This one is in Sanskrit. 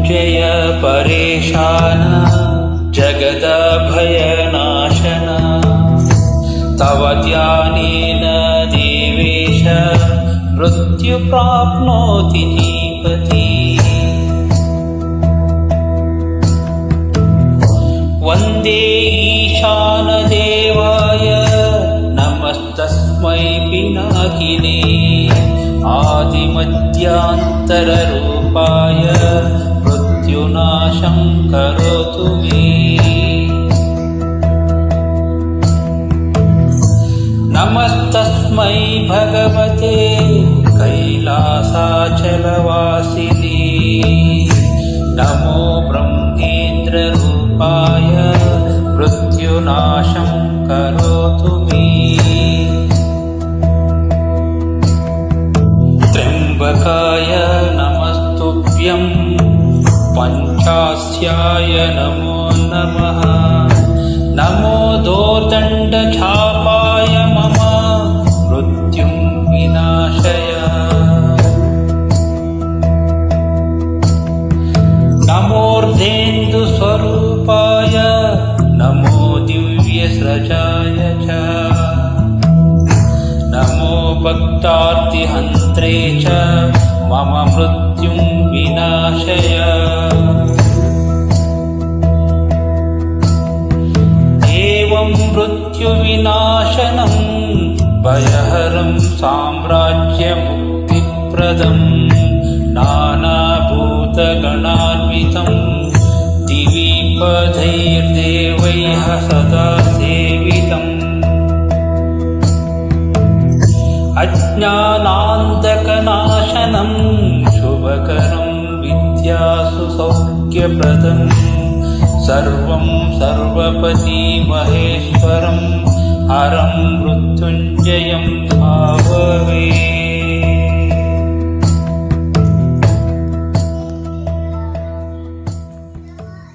मृत्युञ्जय परेशान जगदभयनाशन तव ध्यानेन देवेश मृत्यु प्राप्नोति जीवति वन्दे ईशानदेवाय नमस्तस्मै पिनाकिने आदिमध्यान्तररूपाय मृत्युनाशं करोतु मे नमस्तस्मै भगवते कैलासाचलवासिने नमो ब्रह्मेन्द्ररूपाय मृत्युनाशं करोतु मे त्र्यम्बकाय नमस्तुभ्यं पञ्चास्याय नमो नमः नमो दोर्दण्डचापाय मम मृत्युं विनाशय नमोर्धेन्दुस्वरूपाय नमो दिव्यस्रजाय च नमो भक्तार्तिहन्त्रे च मम मृत्युं विनाशय एवं मृत्युविनाशनं भयहरं साम्राज्यमुक्तिप्रदं नानाभूतगणान्वितं दिवीपधैर्देवैः सदा सेवितम् अज्ञानान्धकनाशनं शुभकरं विद्यासु सौख्यप्रदं सर्वं सर्वपति महेश्वरं हरं मृत्युञ्जयं भावये